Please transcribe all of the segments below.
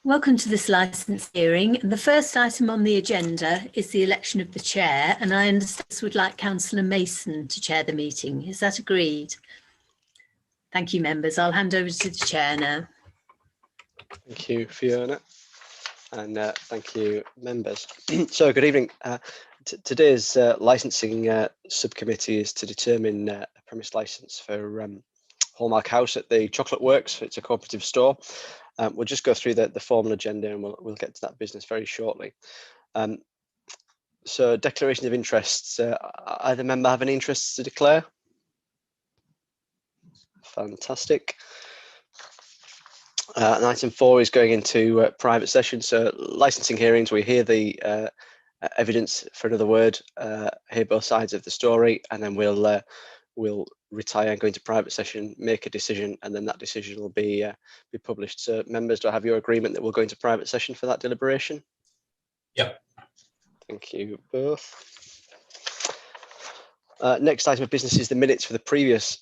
Welcome to this licence hearing. The first item on the agenda is the election of the chair, and I understand this would like Councillor Mason to chair the meeting. Is that agreed? Thank you, members. I'll hand over to the chair now. Thank you, Fiona, and thank you, members. So, good evening. Today's licensing subcommittee is to determine a premise licence for Hallmark House at the Chocolate Works. It's a cooperative store. We'll just go through the formal agenda and we'll get to that business very shortly. So, declaration of interests. Either member have any interests to declare? Fantastic. And item 4 is going into private session. So, licensing hearings, we hear the evidence, for another word, hear both sides of the story, and then we'll retire and go into private session, make a decision, and then that decision will be published. So, members, do I have your agreement that we'll go into private session for that deliberation? Yep. Thank you both. Next item of business is the minutes for the previous,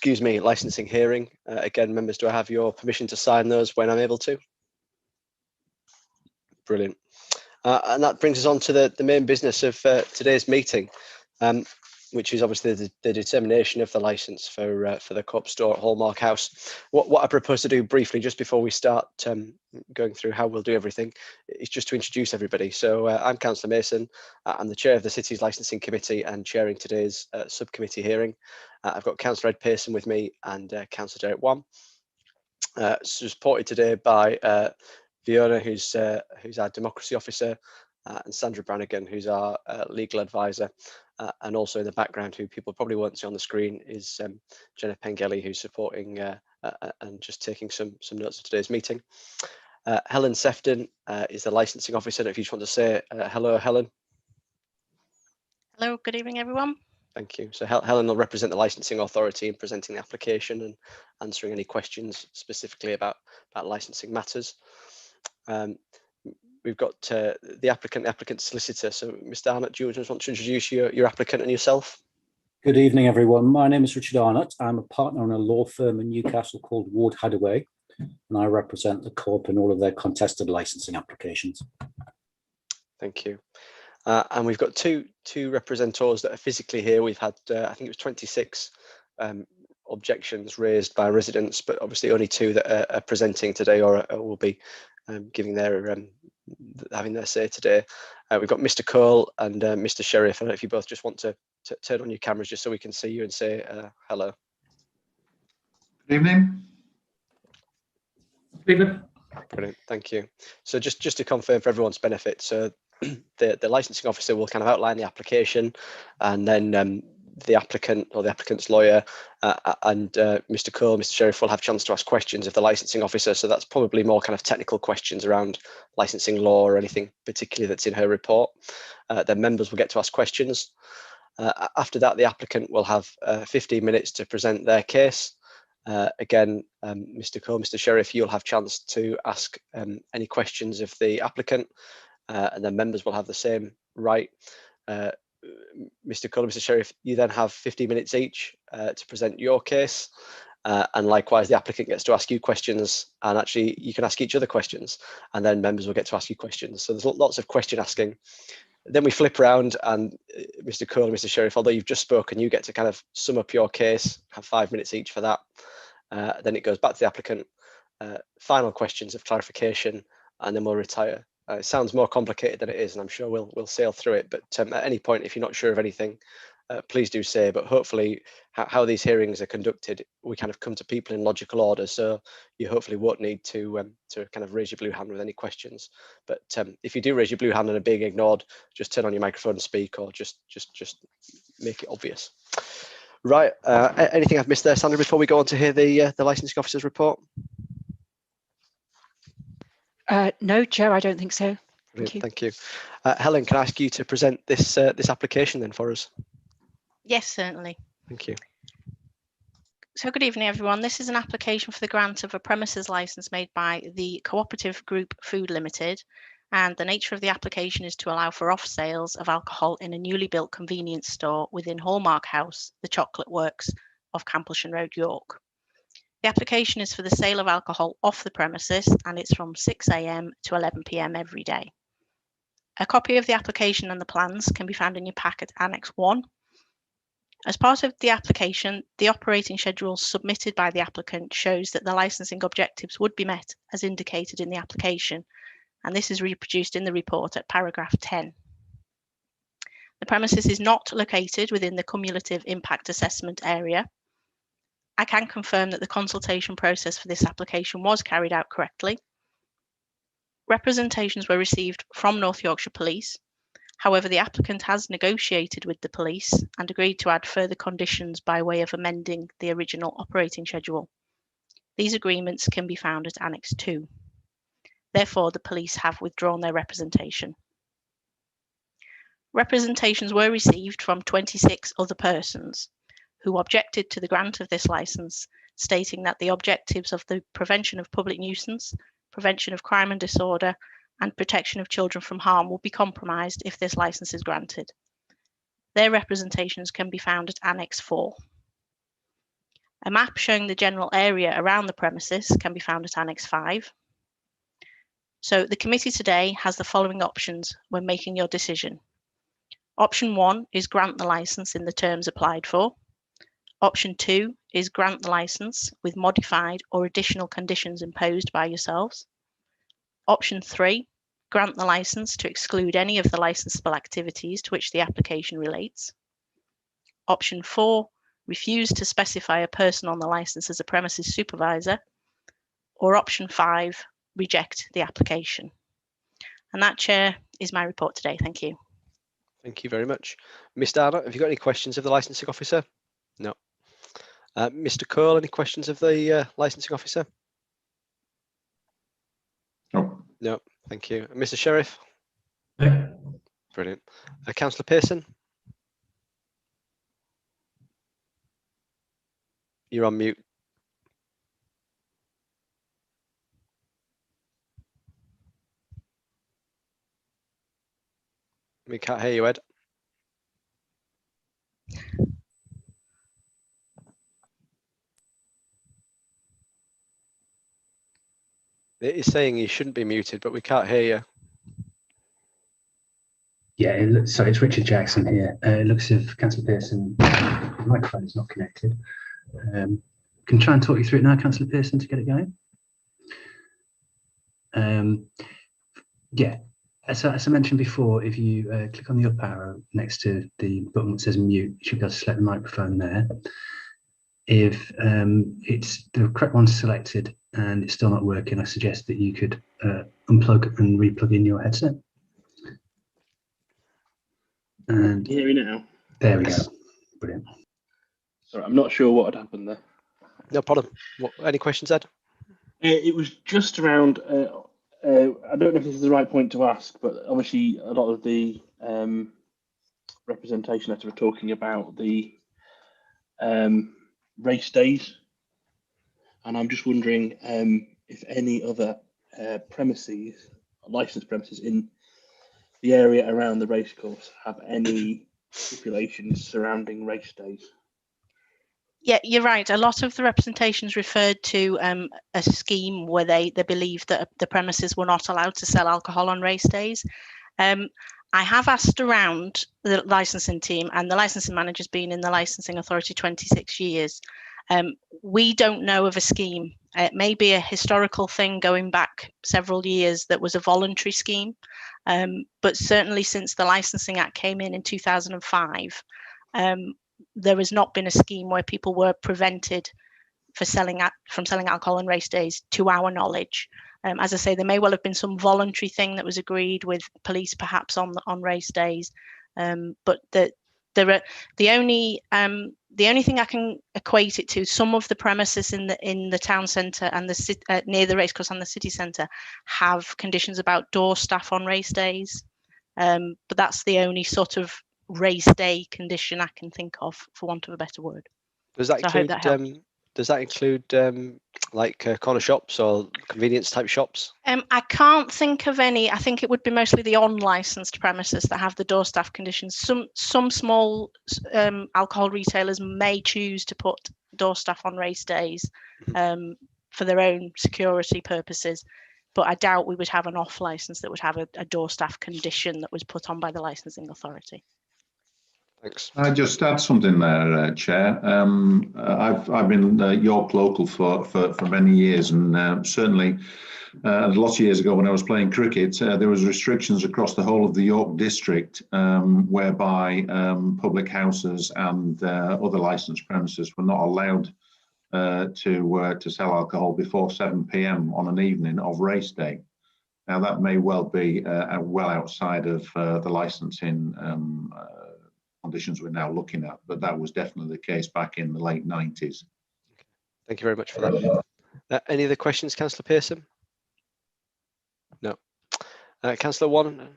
licensing hearing. Again, members, do I have your permission to sign those when I'm able to? Brilliant. And that brings us on to the main business of today's meeting, which is obviously the determination of the licence for the Co-op store at Hallmark House. What I propose to do briefly, just before we start going through how we'll do everything, is just to introduce everybody. So I'm Councillor Mason. I'm the chair of the City's Licensing Committee and chairing today's subcommittee hearing. I've got Councillor Ed Pearson with me and Councillor Derek Wan. Supported today by Fiona, who's our democracy officer, and Sandra Brannigan, who's our legal advisor. And also in the background, who people probably won't see on the screen, is Jenna Pengelly, who's supporting and just taking some notes of today's meeting. Helen Sefton is the licensing officer. If you just want to say hello, Helen. Hello, good evening, everyone. Thank you. So Helen will represent the licensing authority in presenting the application and answering any questions specifically about licensing matters. We've got the applicant solicitor. So, Mr. Arnott, do you just want to introduce your applicant and yourself? Good evening, everyone. My name is Richard Arnott. I'm a partner in a law firm in Newcastle called Ward Hadaway, and I represent the Co-op in all of their contested licensing applications. Thank you. And we've got two representors that are physically here. We've had, I think it was 26 objections raised by residents, but obviously only 2 that are presenting today or will be giving their having their say today. We've got Mr. Cole and Mr. Sheriff. I don't know if you both just want to turn on your cameras just so we can see you and say hello. Good evening. Good evening. Brilliant, thank you. So just to confirm for everyone's benefit, so the licensing officer will kind of outline the application, and then the applicant or the applicant's lawyer and Mr. Cole, Mr. Sheriff will have a chance to ask questions of the licensing officer. So that's probably more kind of technical questions around licensing law or anything particularly that's in her report. Then members will get to ask questions. After that, the applicant will have 15 minutes to present their case. Again, Mr. Cole, Mr. Sheriff, you'll have a chance to ask any questions of the applicant, and then members will have the same right. Mr. Cole, Mr. Sheriff, you then have 15 minutes each to present your case, and likewise the applicant gets to ask you questions, and actually you can ask each other questions, and then members will get to ask you questions. So there's lots of question asking. Then we flip around and Mr. Cole and Mr. Sheriff, although you've just spoken, you get to kind of sum up your case, have 5 minutes each for that. Then it goes back to the applicant, final questions of clarification, and then we'll retire. It sounds more complicated than it is, and I'm sure we'll sail through it. But at any point, if you're not sure of anything, please do say. But hopefully, how these hearings are conducted, we kind of come to people in logical order. So you hopefully won't need to kind of raise your blue hand with any questions. But if you do raise your blue hand and are being ignored, just turn on your microphone and speak, or just make it obvious. Right. Anything I've missed there, Sandra, before we go on to hear the licensing officer's report? No, Chair, I don't think so. Thank you. Helen, can I ask you to present this application then for us? Yes, certainly. Thank you. So good evening, everyone. This is an application for the grant of a premises licence made by the Cooperative Group Food Limited, and the nature of the application is to allow for off sales of alcohol in a newly built convenience store within Hallmark House, the Chocolate Works of Camplesham Road, York. The The application is for the sale of alcohol off the premises, and it's from 6 a.m. to 11 p.m. every day. A copy of the application and the plans can be found in your packet Annex 1. As part of the application, the operating schedule submitted by the applicant shows that the licensing objectives would be met as indicated in the application, and this is reproduced in the report at paragraph 10. The premises is not located within the cumulative impact assessment area. I can confirm that the consultation process for this application was carried out correctly. Representations were received from North Yorkshire Police. However, the applicant has negotiated with the police and agreed to add further conditions by way of amending the original operating schedule. These agreements can be found at Annex 2. Therefore, the police have withdrawn their representation. Representations were received from 26 other persons who objected to the grant of this licence, stating that the objectives of the prevention of public nuisance, prevention of crime and disorder, and protection of children from harm will be compromised if this licence is granted. Their representations can be found at Annex 4. A map showing the general area around the premises can be found at Annex 5. So the committee today has the following options when making your decision. Option 1 is grant the licence in the terms applied for. Option 2 is grant the licence with modified or additional conditions imposed by yourselves. Option 3, grant the licence to exclude any of the licensable activities to which the application relates. Option 4, refuse to specify a person on the licence as a premises supervisor. Or option 5, reject the application. And that, Chair, is my report today. Thank you. Thank you very much. Mr. Arnott, have you got any questions of the licensing officer? No. Mr. Cole, any questions of the licensing officer? No. No, thank you. Mr. Sheriff? No. Brilliant. Councillor Pearson? You're on mute. We can't hear you, Ed. It is saying you shouldn't be muted, but we can't hear you. Yeah, sorry, it's Richard Jackson here. It looks as if Councillor Pearson, the microphone is not connected. Can try and talk you through it now, Councillor Pearson, to get it going. Yeah, as I mentioned before, if you click on the up arrow next to the button that says mute, you should be able to select the microphone there. If it's the correct one selected and it's still not working, I suggest that you could unplug and replug in your headset. And Can you hear me now? there we go. Brilliant. Sorry, I'm not sure what had happened there. No problem. Any questions, Ed? It was just around, I don't know if this is the right point to ask, but obviously a lot of the representation letter were talking about the race days. And I'm just wondering if any other premises, licensed premises in the area around the racecourse have any stipulations surrounding race days. Yeah, you're right. A lot of the representations referred to a scheme where they believed that the premises were not allowed to sell alcohol on race days. I have asked around the licensing team, and the licensing manager's been in the licensing authority 26 years. We don't know of a scheme. It may be a historical thing going back several years that was a voluntary scheme, but certainly since the Licensing Act came in 2005, there has not been a scheme where people were prevented from selling alcohol on race days, to our knowledge. As I say, there may well have been some voluntary thing that was agreed with police, perhaps on race days, but the only thing I can equate it to, some of the premises in the town centre and the near the racecourse and the city centre have conditions about door staff on race days, but that's the only sort of race day condition I can think of, for want of a better word. Does that include like corner shops or convenience type shops? I can't think of any. I think it would be mostly the unlicensed premises that have the door staff conditions. Some small alcohol retailers may choose to put door staff on race days for their own security purposes. But I doubt we would have an off licence that would have a door staff condition that was put on by the licensing authority. Thanks. I just add something there, Chair. I've been York local for many years, and certainly lots of years ago when I was playing cricket, there was restrictions across the whole of the York district, whereby public houses and other licensed premises were not allowed to sell alcohol before 7 p.m. on an evening of race day. Now that may well be well outside of the licensing conditions we're now looking at, but that was definitely the case back in the late 90s. Thank you very much for that. Any other questions, Councillor Pearson? No. Councillor Warren?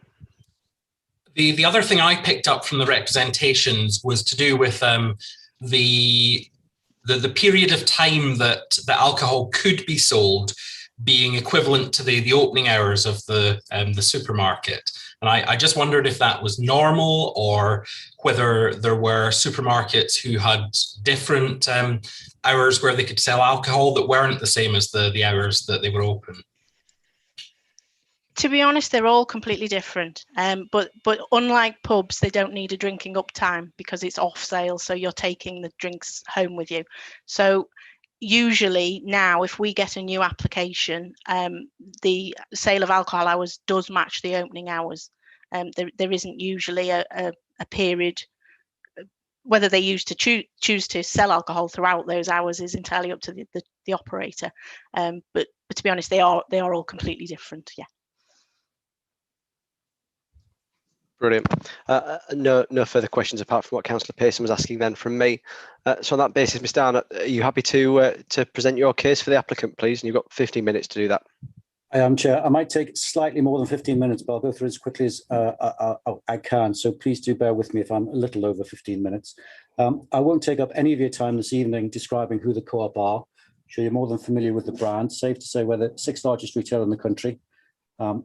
The other thing I picked up from the representations was to do with the period of time that the alcohol could be sold being equivalent to the opening hours of the supermarket. And I just wondered if that was normal, or whether there were supermarkets who had different hours where they could sell alcohol that weren't the same as the hours that they were open. To be honest, they're all completely different. But unlike pubs, they don't need a drinking up time because it's off sale. So you're taking the drinks home with you. So usually now, if we get a new application, the sale of alcohol hours does match the opening hours. There isn't usually a period. Whether they choose to sell alcohol throughout those hours is entirely up to the operator. But to be honest, they are all completely different. Yeah. Brilliant. No further questions apart from what Councillor Pearson was asking then from me. So on that basis, Mr. Arnott, are you happy to present your case for the applicant, please? And you've got 15 minutes to do that. I am, Chair. I might take slightly more than 15 minutes, but I'll go through as quickly as I can. So please do bear with me if I'm a little over 15 minutes. I won't take up any of your time this evening describing who the Co-op are. I'm sure you're more than familiar with the brand. Safe to say we're the 6th largest retailer in the country.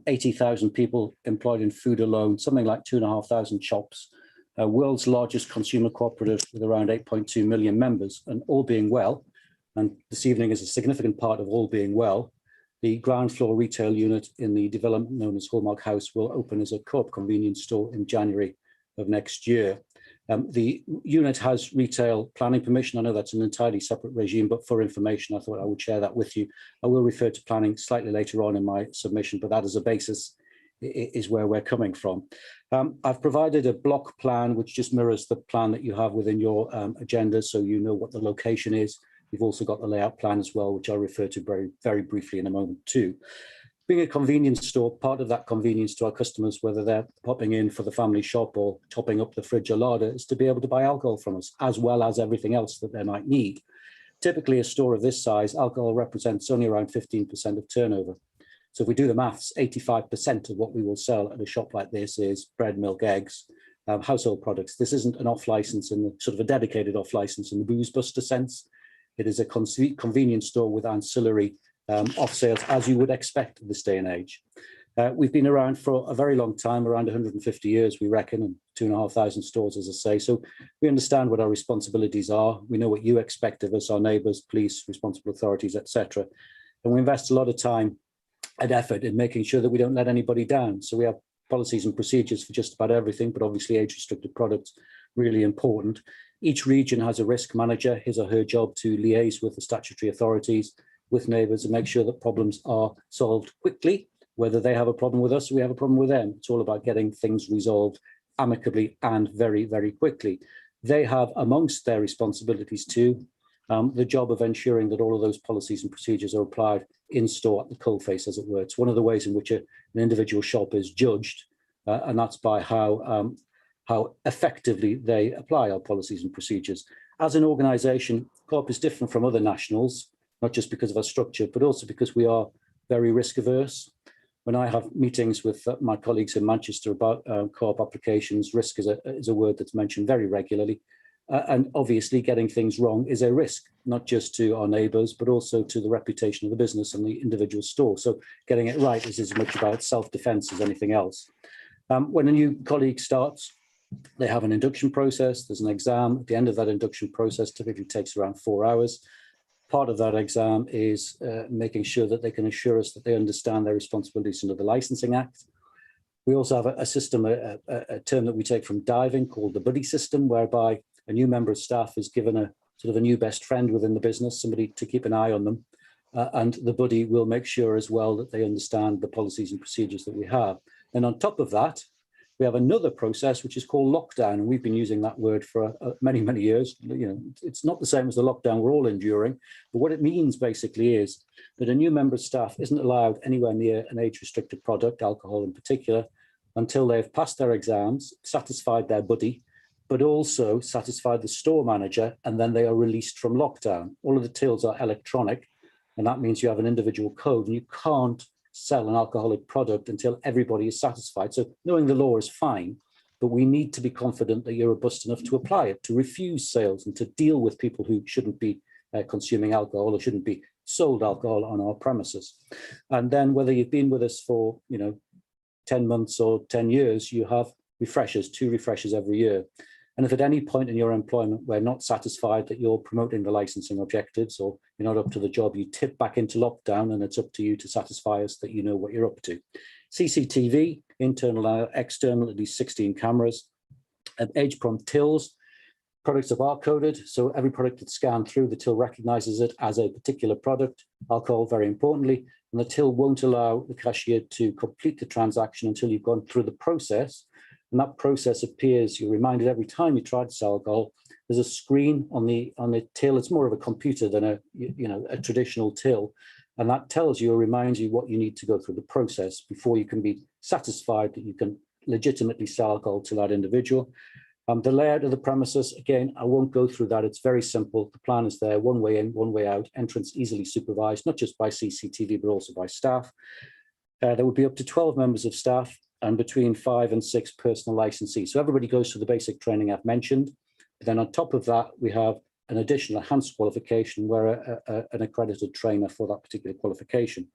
80,000 people employed in food alone, something like 2,500 shops, world's largest consumer cooperative with around 8.2 million members, and all being well, and this evening is a significant part of all being well, the ground floor retail unit in the development known as Hallmark House will open as a Co-op convenience store in January of next year. The unit has retail planning permission. I know that's an entirely separate regime, but for information, I thought I would share that with you. I will refer to planning slightly later on in my submission, but that as a basis is where we're coming from. I've provided a block plan, which just mirrors the plan that you have within your agenda, so you know what the location is. You've also got the layout plan as well, which I'll refer to very, very briefly in a moment too. Being a convenience store, part of that convenience to our customers, whether they're popping in for the family shop or topping up the fridge or larder, is to be able to buy alcohol from us, as well as everything else that they might need. Typically, a store of this size, alcohol represents only around 15% of turnover. So if we do the maths, 85% of what we will sell at a shop like this is bread, milk, eggs, household products. This isn't an off license in the sort of a dedicated off license in the booze buster sense. It is a convenience store with ancillary off sales, as you would expect at this day and age. We've been around for a very long time, around 150 years, we reckon, and 2,500 stores, as I say. So we understand what our responsibilities are. We know what you expect of us, our neighbours, police, responsible authorities, etc. And we invest a lot of time and effort in making sure that we don't let anybody down. So we have policies and procedures for just about everything, but obviously age-restricted products, really important. Each region has a risk manager, his or her job to liaise with the statutory authorities, with neighbours, and make sure that problems are solved quickly, whether they have a problem with us or we have a problem with them. It's all about getting things resolved amicably and very, very quickly. They have, amongst their responsibilities too, the job of ensuring that all of those policies and procedures are applied in store at the coalface, as it were. It's one of the ways in which an individual shop is judged, and that's by how effectively they apply our policies and procedures. As an organisation, Co-op is different from other nationals, not just because of our structure, but also because we are very risk averse. When I have meetings with my colleagues in Manchester about Co-op applications, risk is a word that's mentioned very regularly. And obviously getting things wrong is a risk, not just to our neighbours, but also to the reputation of the business and the individual store. So getting it right is as much about self-defence as anything else. When a new colleague starts, They have an induction process. There's an exam. At the end of that induction process, typically takes around 4 hours. Part of that exam is making sure that they can assure us that they understand their responsibilities under the Licensing Act. We also have a system, a term that we take from diving called the buddy system, whereby a new member of staff is given a sort of a new best friend within the business, somebody to keep an eye on them. And the buddy will make sure as well that they understand the policies and procedures that we have. And on top of that, we have another process which is called lockdown, and we've been using that word for many, many years. You know, it's not the same as the lockdown we're all enduring, but what it means basically is that a new member of staff isn't allowed anywhere near an age-restricted product, alcohol in particular, until they've passed their exams, satisfied their buddy, but also satisfied the store manager, and then they are released from lockdown. All of the tills are electronic, and that means you have an individual code, and you can't sell an alcoholic product until everybody is satisfied. So knowing the law is fine, but we need to be confident that you're robust enough to apply it, to refuse sales and to deal with people who shouldn't be consuming alcohol or shouldn't be sold alcohol on our premises. And then whether you've been with us for 10 months or 10 years, you have refreshers, 2 refreshers every year. And if at any point in your employment we're not satisfied that you're promoting the licensing objectives or you're not up to the job, you tip back into lockdown, and it's up to you to satisfy us that you know what you're up to. CCTV, internal and external, at least 16 cameras. And age-prompt tills, products are barcoded, so every product that's scanned through, the till recognises it as a particular product, alcohol very importantly, and the till won't allow the cashier to complete the transaction until you've gone through the process. And that process appears, you're reminded every time you try to sell alcohol, there's a screen on the till. It's more of a computer than a traditional till. And that tells you or reminds you what you need to go through the process before you can be satisfied that you can legitimately sell alcohol to that individual. The layout of the premises, again, I won't go through that. It's very simple. The plan is there, one way in, one way out, entrance easily supervised, not just by CCTV, but also by staff. There would be up to 12 members of staff and between 5 and 6 personal licensees. So everybody goes through the basic training I've mentioned. But then on top of that, we have an additional enhanced qualification where an accredited trainer for that particular qualification.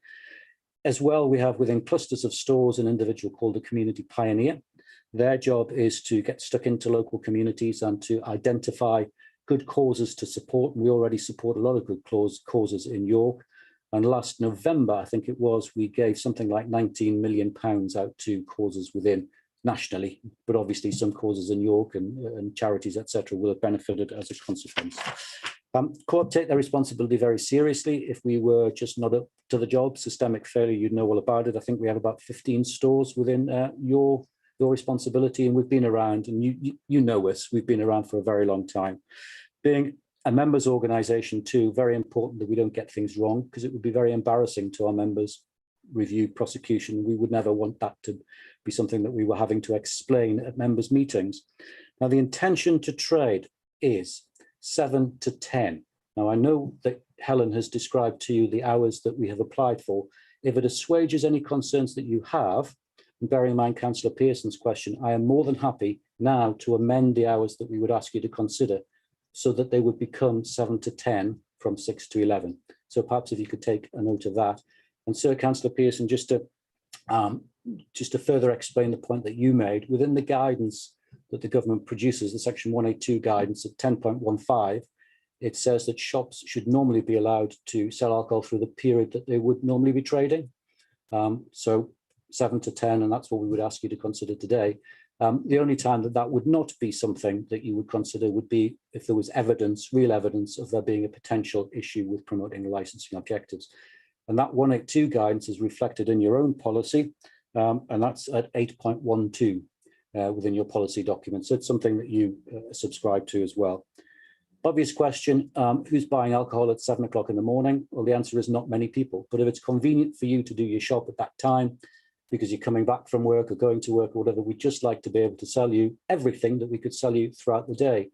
As well, we have within clusters of stores an individual called a community pioneer. Their job is to get stuck into local communities and to identify good causes to support. And we already support a lot of good causes in York. And last November, I think it was, we gave something like £19 million out to causes within nationally, but obviously some causes in York and charities, etc., will have benefited as a consequence. Co-op take their responsibility very seriously. If we were just not up to the job, systemic failure, you'd know all about it. I think we have about 15 stores within your responsibility, and we've been around, and you know us, we've been around for a very long time. Being a members organisation too, very important that we don't get things wrong, because it would be very embarrassing to our members, review, prosecution. We would never want that to be something that we were having to explain at members' meetings. Now, the intention to trade is 7 to 10. Now, I know that Helen has described to you the hours that we have applied for. If it assuages any concerns that you have, and bearing in mind Councillor Pearson's question, I am more than happy now to amend the hours that we would ask you to consider so that they would become 7 to 10 from 6 to 11. So perhaps if you could take a note of that. And Sir Councillor Pearson, just to further explain the point that you made, within the guidance that the government produces, the section 182 guidance at 10.15, it says that shops should normally be allowed to sell alcohol through the period that they would normally be trading. So 7 to 10, and that's what we would ask you to consider today. The only time that would not be something that you would consider would be if there was evidence, real evidence of there being a potential issue with promoting the licensing objectives. And that 182 guidance is reflected in your own policy, and that's at 8.12 within your policy document. So it's something that you subscribe to as well. Obvious question, who's buying alcohol at 7 o'clock in the morning? Well, the answer is not many people, but if it's convenient for you to do your shop at that time, because you're coming back from work or going to work or whatever, we'd just like to be able to sell you everything that we could sell you throughout the day.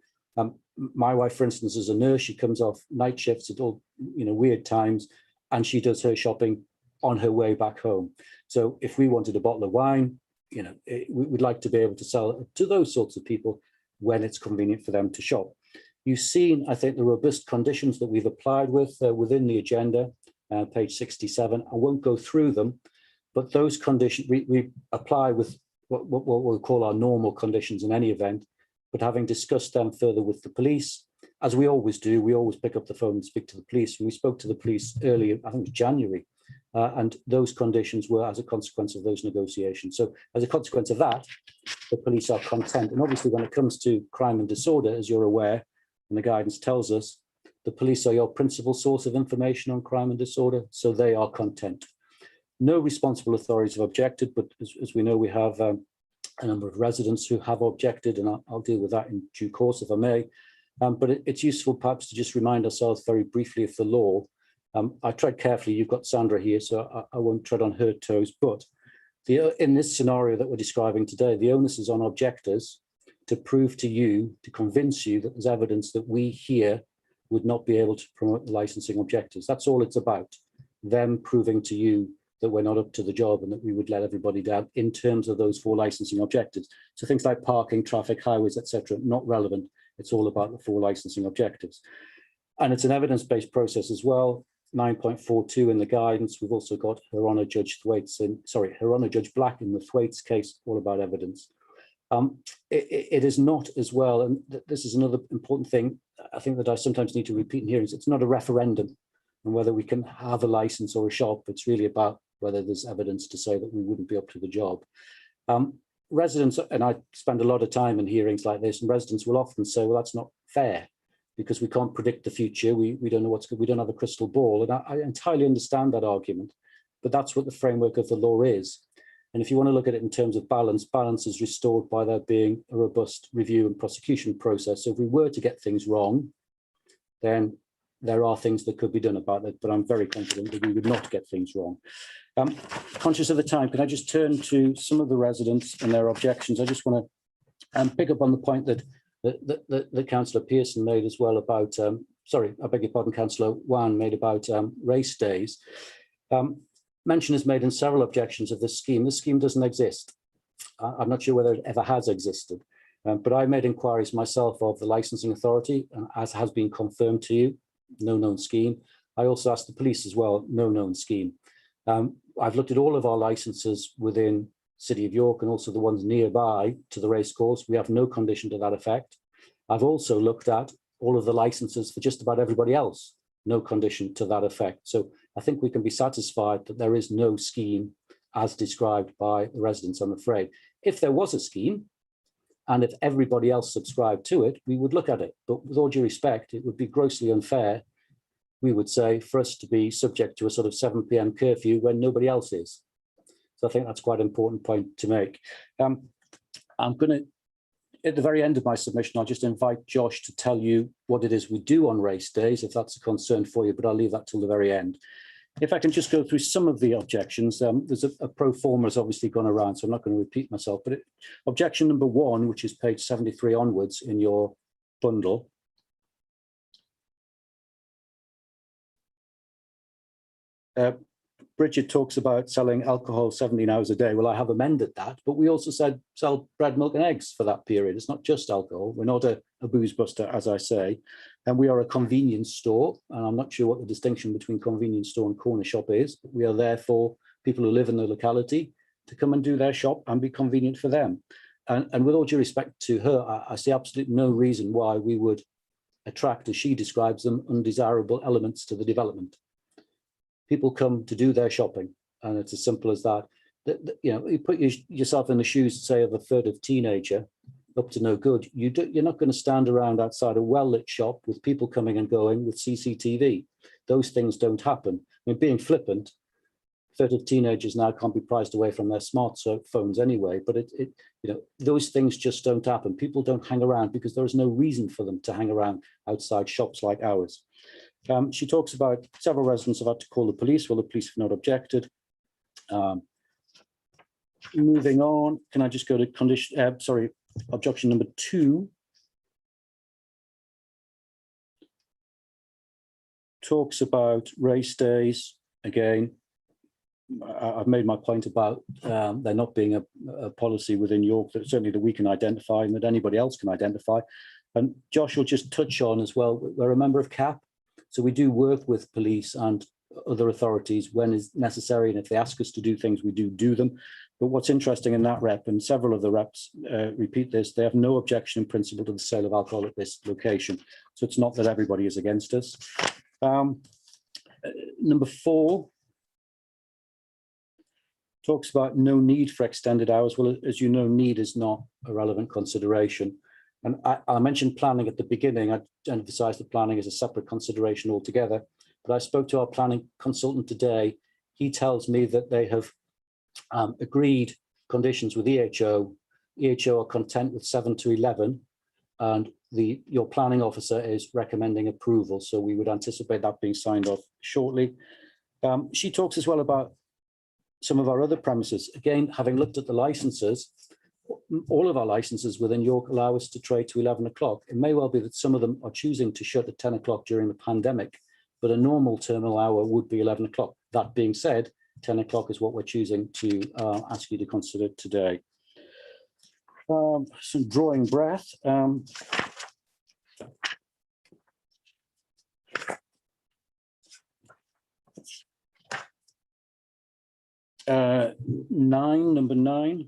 My wife, for instance, is a nurse. She comes off night shifts at all weird times, and she does her shopping on her way back home. So if we wanted a bottle of wine, we'd like to be able to sell it to those sorts of people when it's convenient for them to shop. You've seen, I think, the robust conditions that we've applied with within the agenda, page 67. I won't go through them, but those conditions we apply with what we'll call our normal conditions in any event, but having discussed them further with the police, as we always do, we always pick up the phone and speak to the police. And we spoke to the police earlier, I think it was January, and those conditions were as a consequence of those negotiations. So as a consequence of that, the police are content. And obviously when it comes to crime and disorder, as you're aware, and the guidance tells us, the police are your principal source of information on crime and disorder, so they are content. No responsible authorities have objected, but as we know, we have a number of residents who have objected, and I'll deal with that in due course, if I may. But it's useful perhaps to just remind ourselves very briefly of the law. I tread carefully, you've got Sandra here, so I won't tread on her toes, but in this scenario that we're describing today, the onus is on objectors to prove to you, to convince you that there's evidence that we here would not be able to promote the licensing objectives. That's all it's about, them proving to you that we're not up to the job and that we would let everybody down in terms of those 4 licensing objectives. So things like parking, traffic, highways, etc., not relevant. It's all about the 4 licensing objectives. And it's an evidence-based process as well. 9.42 in the guidance. We've also got Her Honour Judge Thwaites Her Honour Judge Black in the Thwaites case, all about evidence. It is not as well, and this is another important thing I think that I sometimes need to repeat in hearings, it's not a referendum on whether we can have a license or a shop. It's really about whether there's evidence to say that we wouldn't be up to the job. Residents, and I spend a lot of time in hearings like this, and residents will often say, well, that's not fair because we can't predict the future. We don't know what's good. We don't have a crystal ball. And I entirely understand that argument, but that's what the framework of the law is. And if you want to look at it in terms of balance, balance is restored by there being a robust review and prosecution process. So if we were to get things wrong, then there are things that could be done about it, but I'm very confident that we would not get things wrong. Conscious of the time, can I just turn to some of the residents and their objections? I just want to pick up on the point that Councillor Pearson made as well about, sorry, I beg your pardon, Councillor Wan made about race days. Mention is made in several objections of this scheme. This scheme doesn't exist. I'm not sure whether it ever has existed, but I made inquiries myself of the licensing authority, and as has been confirmed to you, no known scheme. I also asked the police as well, no known scheme. I've looked at all of our licenses within City of York and also the ones nearby to the racecourse. We have no condition to that effect. I've also looked at all of the licenses for just about everybody else, no condition to that effect. So I think we can be satisfied that there is no scheme as described by the residents, I'm afraid. If there was a scheme, and if everybody else subscribed to it, we would look at it. But with all due respect, it would be grossly unfair, we would say, for us to be subject to a sort of 7 p.m. curfew when nobody else is. So I think that's quite an important point to make. I'm going to, at the very end of my submission, I'll just invite Josh to tell you what it is we do on race days, if that's a concern for you, but I'll leave that till the very end. If I can just go through some of the objections, there's a pro forma has obviously gone around, so I'm not going to repeat myself, but objection number 1, which is page 73 onwards in your bundle. Bridget talks about selling alcohol 17 hours a day. Well, I have amended that, but we also said sell bread, milk and eggs for that period. It's not just alcohol. We're not a booze buster, as I say, and we are a convenience store. And I'm not sure what the distinction between convenience store and corner shop is, but we are there for people who live in the locality to come and do their shop and be convenient for them. And with all due respect to her, I see absolutely no reason why we would attract, as she describes them, undesirable elements to the development. People come to do their shopping, and it's as simple as that. You know, you put yourself in the shoes, say, of a furtive teenager, up to no good. You're not going to stand around outside a well-lit shop with people coming and going with CCTV. Those things don't happen. I mean, being flippant, furtive teenagers now can't be prized away from their smartphones anyway. But you know, those things just don't happen. People don't hang around because there is no reason for them to hang around outside shops like ours. She talks about several residents have had to call the police. Well, the police have not objected. Moving on, can I just go to objection number 2. Talks about race days. Again, I've made my point about there not being a policy within York that certainly that we can identify and that anybody else can identify. And Josh will just touch on as well, we're a member of CAP. So we do work with police and other authorities when is necessary, and if they ask us to do things, we do them. But what's interesting in that rep, and several of the reps repeat this, they have no objection in principle to the sale of alcohol at this location. So it's not that everybody is against us. Number 4 talks about no need for extended hours. Well, as you know, need is not a relevant consideration. And I mentioned planning at the beginning. I emphasised that planning is a separate consideration altogether. But I spoke to our planning consultant today. He tells me that they have agreed conditions with EHO. EHO are content with 7 to 11, and your planning officer is recommending approval. So we would anticipate that being signed off shortly. She talks as well about some of our other premises. Again, having looked at the licenses, all of our licenses within York allow us to trade to 11 o'clock. It may well be that some of them are choosing to shut at 10 o'clock during the pandemic, but a normal terminal hour would be 11 o'clock. That being said, 10 o'clock is what we're choosing to ask you to consider today. Some drawing breath. 9, number 9.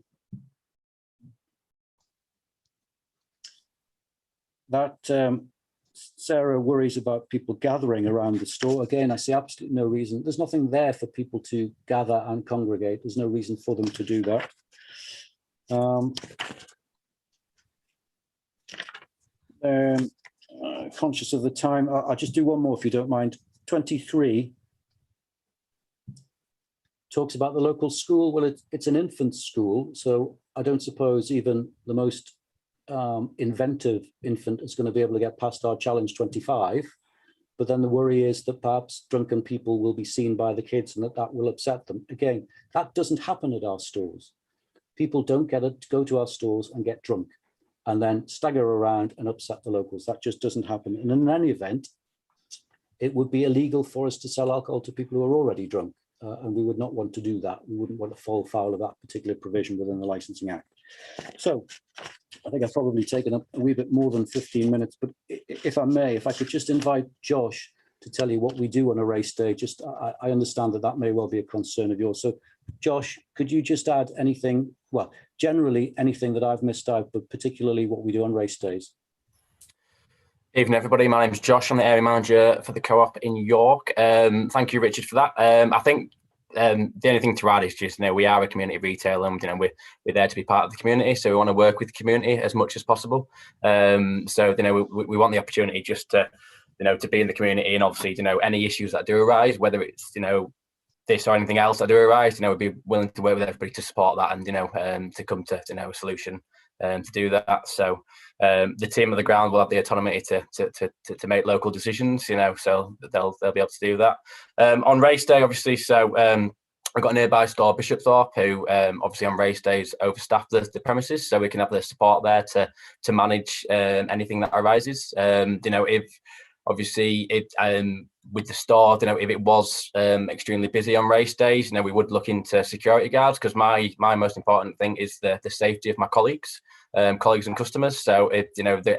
That Sarah worries about people gathering around the store. Again, I see absolutely no reason. There's nothing there for people to gather and congregate. There's no reason for them to do that. Conscious of the time, I'll just do one more if you don't mind. 23 talks about the local school. Well, it's an infant school, so I don't suppose even the most inventive infant is going to be able to get past our challenge 25. But then the worry is that perhaps drunken people will be seen by the kids and that will upset them. Again, that doesn't happen at our stores. People don't go to our stores and get drunk and then stagger around and upset the locals. That just doesn't happen. And in any event, it would be illegal for us to sell alcohol to people who are already drunk. And we would not want to do that. We wouldn't want to fall foul of that particular provision within the Licensing Act. So I think I've probably taken up a wee bit more than 15 minutes, but if I may, if I could just invite Josh to tell you what we do on a race day. Just I understand that may well be a concern of yours. So Josh, could you just add anything, well, generally anything that I've missed out, but particularly what we do on race days? Evening, everybody. My name's Josh. I'm the area manager for the co-op in York. Thank you, Richard, for that. I think the only thing to add is just, we are a community retailer, and we're there to be part of the community. So we want to work with the community as much as possible. So we want the opportunity just to to be in the community, and obviously any issues that do arise, whether it's this or anything else that do arise, we'd be willing to work with everybody to support that and to come to a solution to do that. So the team on the ground will have the autonomy to make local decisions, so they'll be able to do that. On race day, obviously, so I've got a nearby store, Bishopthorpe, who obviously on race days overstaff the premises, so we can have the support there to manage anything that arises. If obviously with the store, if it was extremely busy on race days, we would look into security guards, because my most important thing is the safety of my colleagues and customers. So if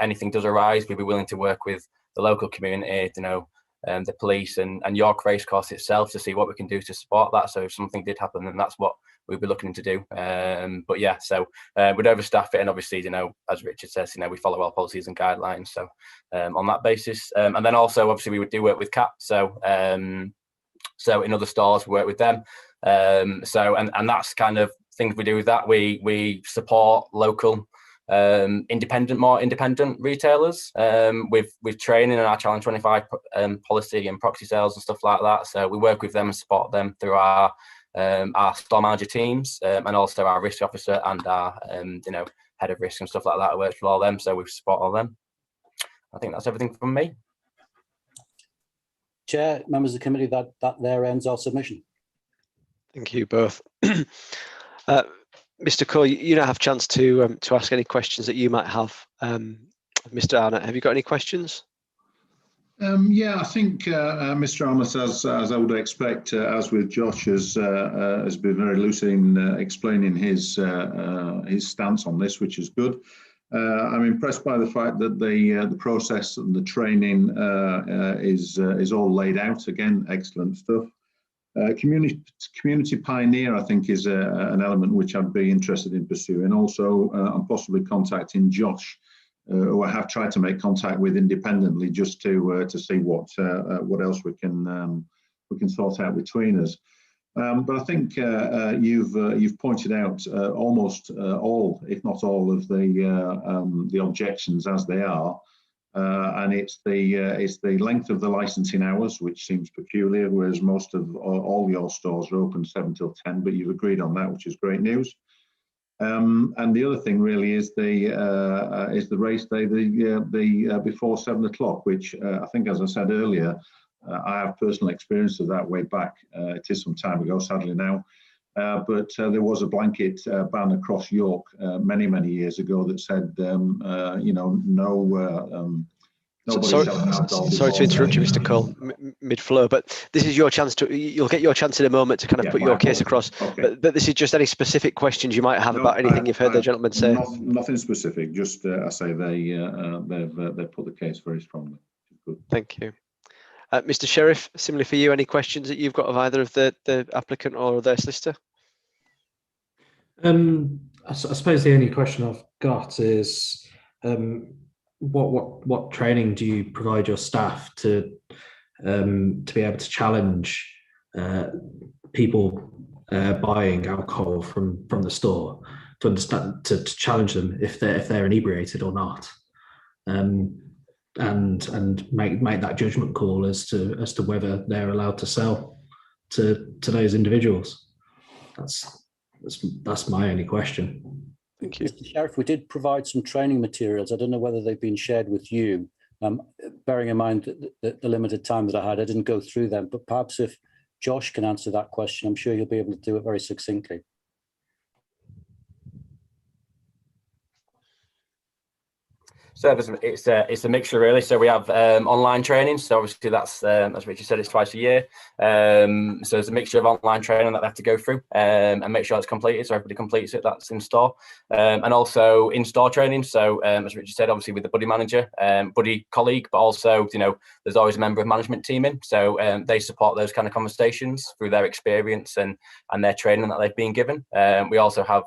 anything does arise, we'd be willing to work with the local community, the police and York Racecourse itself to see what we can do to support that. So if something did happen, then that's what we'd be looking to do. But yeah, so we'd overstaff it, and obviously, as Richard says, we follow our policies and guidelines. So on that basis, and then also obviously we would do work with CAP. So so in other stores, we work with them. So and that's kind of things we do with that. We support local more independent retailers with training and our Challenge 25 policy and proxy sales and stuff like that. So we work with them and support them through our store manager teams, and also our risk officer and our head of risk and stuff like that. I work with all them, so we support all them. I think that's everything from me. Chair, members of the committee, that there ends our submission. Thank you both. Mr. Cole, you now have a chance to ask any questions that you might have. Mr. Arnott, have you got any questions? Yeah, I think Mr. Arnott, as I would expect, as with Josh, has been very lucid in explaining his stance on this, which is good. I'm impressed by the fact that the process and the training is all laid out. Again, excellent stuff. Community pioneer, I think, is an element which I'd be interested in pursuing. Also, I'm possibly contacting Josh, who I have tried to make contact with independently, just to see what else we can sort out between us. But I think you've pointed out almost all, if not all, of the objections as they are. And it's the length of the licensing hours, which seems peculiar, whereas most of all your stores are open 7 till 10. But you've agreed on that, which is great news. And the other thing really is the race day, the before 7 o'clock, which I think, as I said earlier, I have personal experience of that way back. It is some time ago, sadly now. But there was a blanket ban across York many years ago that said, Sorry to interrupt you, Mr. Cole, mid-flow, but this is your chance you'll get your chance in a moment to kind of put your case across. Okay. But this is just any specific questions you might have about anything you've heard the gentleman say. Nothing specific, just I say they've put the case very strongly. Good. Thank you. Mr. Sheriff, similarly for you, any questions that you've got of either of the applicant or their solicitor? I suppose the only question I've got is what training do you provide your staff to be able to challenge people buying alcohol from the store, to understand, to challenge them if they're inebriated or not, and make that judgment call as to whether they're allowed to sell to those individuals. That's my only question. Thank you. Mr. Sheriff, we did provide some training materials. I don't know whether they've been shared with you. Bearing in mind the limited time that I had, I didn't go through them, but perhaps if Josh can answer that question, I'm sure you'll be able to do it very succinctly. So it's a mixture really. So we have online training. So obviously that's, as Richard said, it's twice a year. So it's a mixture of online training that they have to go through and make sure it's completed. So everybody completes it, that's in store. And also in-store training. So as Richard said, obviously with the buddy manager, buddy colleague, but also, there's always a member of management team in. So they support those kind of conversations through their experience and their training that they've been given. We also have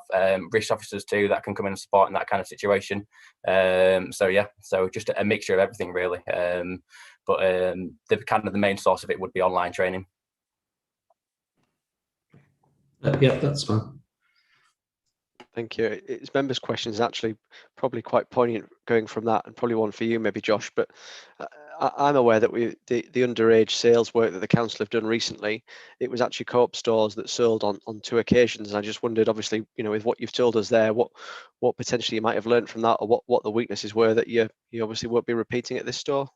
risk officers too that can come in and support in that kind of situation. So yeah, so just a mixture of everything really. But the kind of the main source of it would be online training. Yeah, that's fine. Thank you. It's members' questions actually probably quite poignant going from that, and probably one for you, maybe Josh. But I'm aware that the underage sales work that the council have done recently, it was actually Co-op stores that sold on 2 occasions. And I just wondered, obviously, with what you've told us there, what potentially you might have learned from that, or what the weaknesses were that you obviously won't be repeating at this store.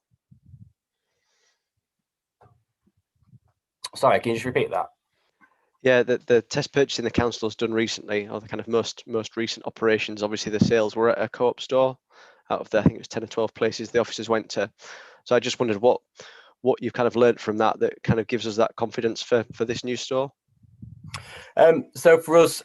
Sorry, can you just repeat that? Yeah, the test purchasing the council has done recently, or the kind of most recent operations, obviously the sales were at a Co-op store out of the, I think it was 10 or 12 places the officers went to. So I just wondered what you've kind of learned from that kind of gives us that confidence for this new store. So for us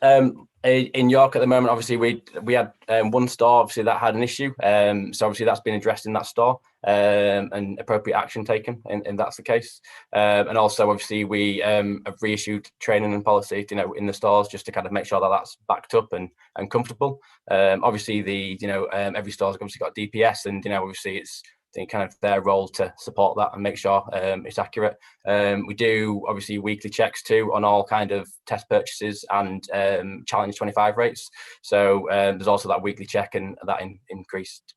in York at the moment, obviously we had one store obviously that had an issue. So obviously that's been addressed in that store and appropriate action taken, and that's the case. And also obviously we have reissued training and policy, in the stores just to kind of make sure that that's backed up and comfortable. Obviously every store's obviously got DPS, and obviously it's kind of their role to support that and make sure it's accurate. We do obviously weekly checks too on all kind of test purchases and challenge 25 rates. So there's also that weekly check and that increased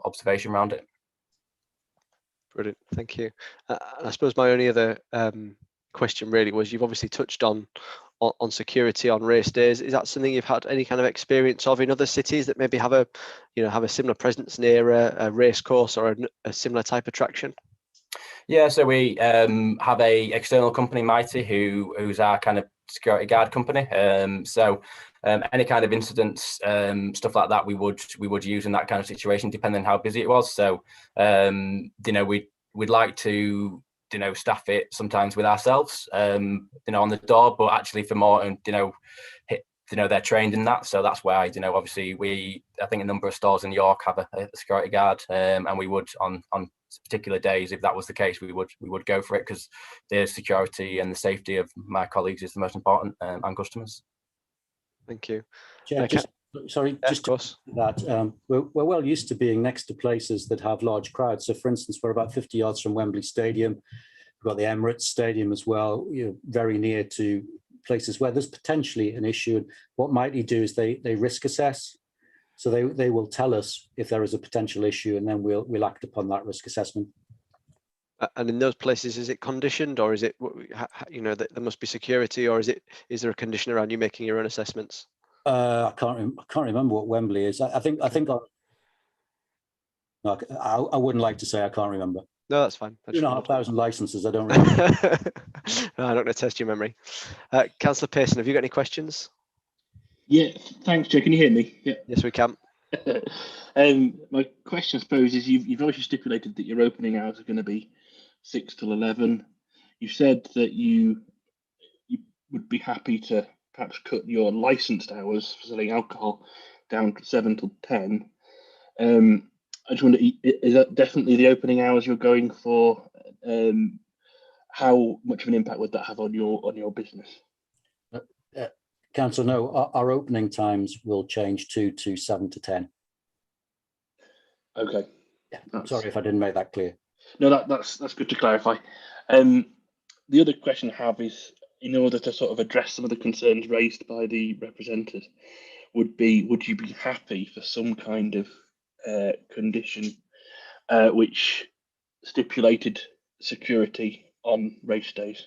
observation around it. Brilliant, thank you. I suppose my only other question really was, you've obviously touched on security on race days. Is that something you've had any kind of experience of in other cities that maybe have a similar presence near a race course or a similar type attraction? Yeah, so we have a external company, Mighty, who's our kind of security guard company. So any kind of incidents, stuff like that, we would use in that kind of situation, depending on how busy it was. So we'd like to staff it sometimes with ourselves, on the door, but actually for more, they're trained in that. So that's why, obviously I think a number of stores in York have a security guard, and we would on particular days, if that was the case, we would go for it, because the security and the safety of my colleagues is the most important, and customers. Thank you. Chair, just of course. that we're well used to being next to places that have large crowds. So, for instance, we're about 50 yards from Wembley Stadium. We've got the Emirates Stadium as well. Very near to places where there's potentially an issue. And what Mighty do is they risk assess. So they will tell us if there is a potential issue, and then we'll act upon that risk assessment. And in those places, is it conditioned, or is it, there must be security, or is there a condition around you making your own assessments? I can't remember what Wembley is. I think I wouldn't like to say I can't remember. No, that's fine. 2,500 licenses. I don't remember. No, I'm not going to test your memory. Councillor Pearson, have you got any questions? Yeah, thanks, Joe. Can you hear me? Yeah. Yes, we can. My question, I suppose, is you've obviously stipulated that your opening hours are going to be 6 till 11. You said that you would be happy to perhaps cut your licensed hours for selling alcohol down to 7 till 10. I just wonder, is that definitely the opening hours you're going for? How much of an impact would that have on your business? Councillor, no, our opening times will change to 7 to 10. Okay. Yeah, sorry if I didn't make that clear. No, that's good to clarify. The other question I have is, in order to sort of address some of the concerns raised by the representatives, would you be happy for some kind of condition which stipulated security on race days?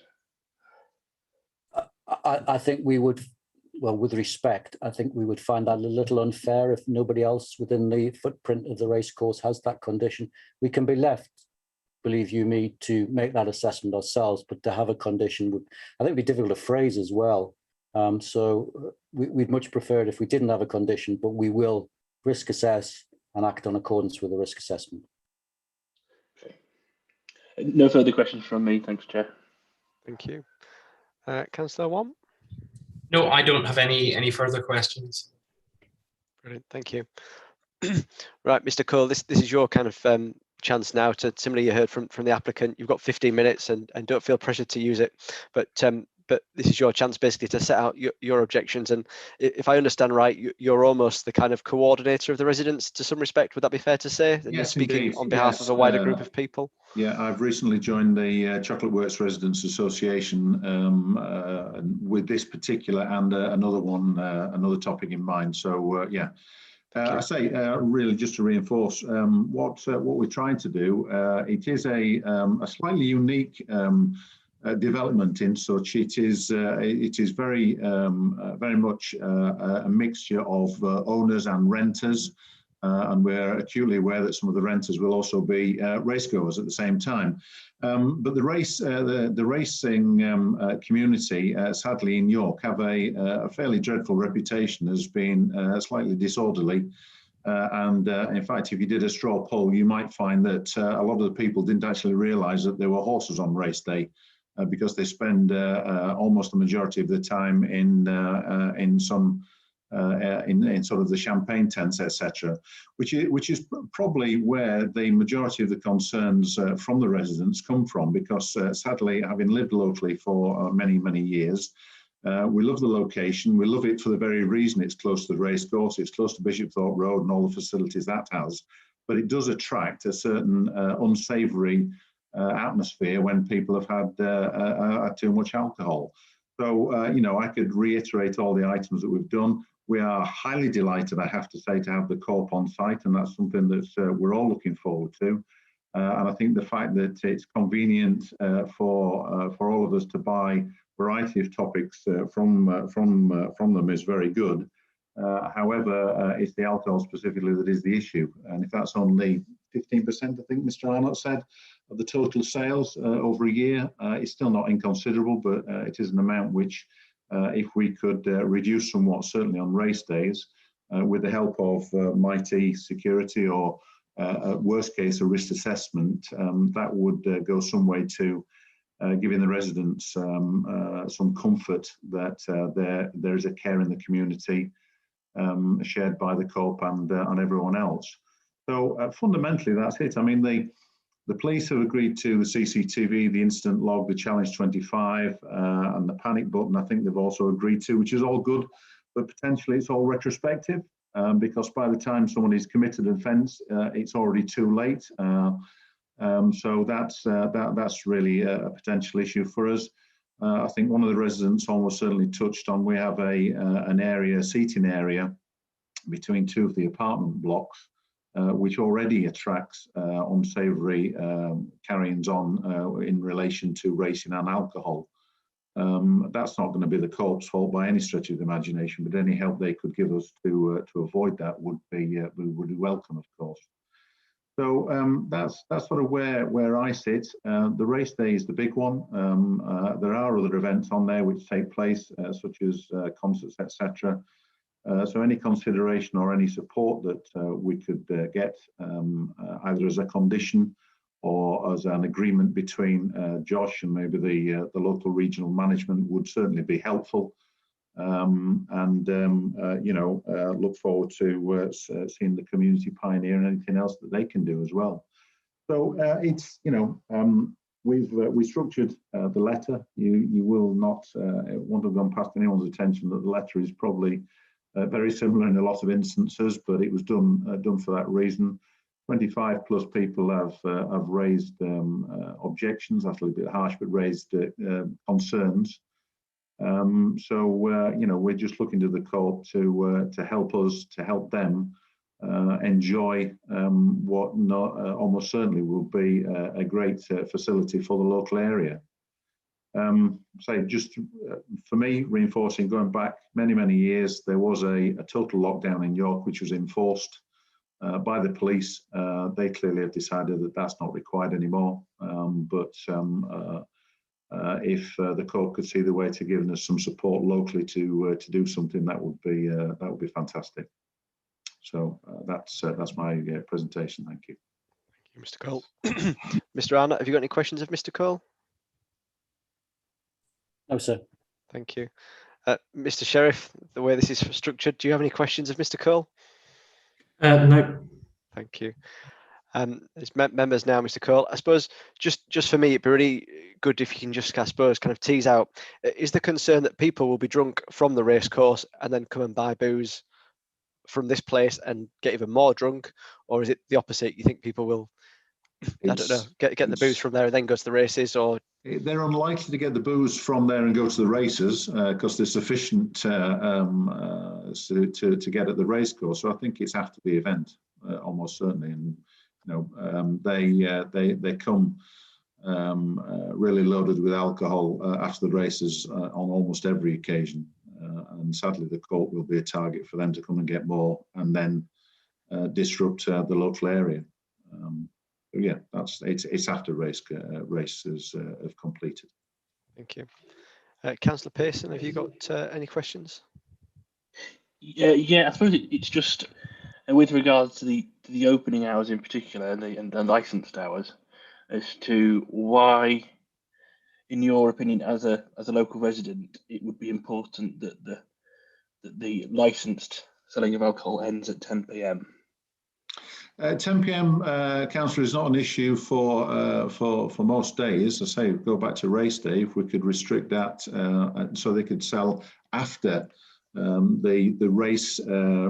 I think we would, well, with respect, I think we would find that a little unfair if nobody else within the footprint of the racecourse has that condition. We can be left, believe you me, to make that assessment ourselves, but to have a condition would, I think, be difficult to phrase as well. So we'd much prefer it if we didn't have a condition, but we will risk assess and act in accordance with the risk assessment. Okay. No further questions from me. Thanks, Chair. Thank you. Councillor Wong? No, I don't have any further questions. Brilliant, thank you. Right, Mr. Cole, this is your kind of chance now to, similarly you heard from the applicant, you've got 15 minutes and don't feel pressured to use it, but this is your chance basically to set out your objections. And if I understand right, you're almost the kind of coordinator of the residents to some respect. Would that be fair to say? And yes, you're speaking indeed. on behalf of a wider group of people? Yeah, I've recently joined the Chocolate Works Residents Association with this particular and another one, another topic in mind. So yeah, I say really just to reinforce what we're trying to do. It is a slightly unique development in such it is very much a mixture of owners and renters. And we're acutely aware that some of the renters will also be racegoers at the same time. But the racing community, sadly in York, have a fairly dreadful reputation as being slightly disorderly. And in fact, if you did a straw poll, you might find that a lot of the people didn't actually realise that there were horses on race day, because they spend almost the majority of the time in sort of the champagne tents, etc., which is probably where the majority of the concerns from the residents come from, because sadly, having lived locally for many years, we love the location. We love it for the very reason it's close to the racecourse, it's close to Bishopthorpe Road and all the facilities that has, but it does attract a certain unsavoury atmosphere when people have had too much alcohol. So, I could reiterate all the items that we've done. We are highly delighted, I have to say, to have the co-op on site, and that's something that we're all looking forward to. And I think the fact that it's convenient for all of us to buy a variety of topics from them is very good. However, it's the alcohol specifically that is the issue. And if that's only 15%, I think Mr. Arnott said, of the total sales over a year, it's still not inconsiderable, but it is an amount which, if we could reduce somewhat, certainly on race days, with the help of mighty security or worst case a risk assessment, that would go some way to giving the residents some comfort that there is a care in the community shared by the co-op and everyone else. So fundamentally, that's it. I mean, The police have agreed to the CCTV, the incident log, the challenge 25, and the panic button. I think they've also agreed to, which is all good, but potentially it's all retrospective, because by the time someone is committed an offence, it's already too late. So that's really a potential issue for us. I think one of the residents almost certainly touched on, we have a seating area between two of the apartment blocks, which already attracts unsavoury carryings on in relation to racing and alcohol. That's not going to be the Co-op's fault by any stretch of the imagination, but any help they could give us to avoid that would be welcome, of course. So that's sort of where I sit. The race day is the big one. There are other events on there which take place, such as concerts, etc. So any consideration or any support that we could get, either as a condition or as an agreement between Josh and maybe the local regional management, would certainly be helpful. Look forward to seeing the community pioneer and anything else that they can do as well. So we've structured the letter. You will not want to have gone past anyone's attention that the letter is probably very similar in a lot of instances, but it was done for that reason. 25 plus people have raised objections. That's a little bit harsh, but raised concerns. We're just looking to the Co-op to help us, to help them enjoy what almost certainly will be a great facility for the local area. Just for me, reinforcing, going back many years, there was a total lockdown in York, which was enforced by the police. They clearly have decided that that's not required anymore. If the Co-op could see the way to giving us some support locally to do something, that would be fantastic. So that's my presentation. Thank you. Thank you, Mr. Cole. Mr. Arnott, have you got any questions of Mr. Cole? No, sir. Thank you. Mr. Sheriff, the way this is structured, do you have any questions of Mr. Cole? No. Thank you. As members now, Mr. Cole, I suppose just for me, it'd be really good if you can just, I suppose, kind of tease out, is the concern that people will be drunk from the race course and then come and buy booze from this place and get even more drunk, or is it the opposite? You think people will, I don't know, get the booze from there and then go to the races? Or they're unlikely to get the booze from there and go to the races because there's sufficient to get at the race course. So I think it's after the event, almost certainly. And they come really loaded with alcohol after the races on almost every occasion. And sadly, the Co-op will be a target for them to come and get more and then disrupt the local area. Yeah, it's after races have completed. Thank you. Councillor Pearson, have you got any questions? Yeah, I suppose it's just with regards to the opening hours in particular and the licensed hours, as to why, in your opinion, as a local resident, it would be important that the licensed selling of alcohol ends at 10 p.m. 10 p.m. Councillor, is not an issue for most days. I say, go back to race day. If we could restrict that so they could sell after the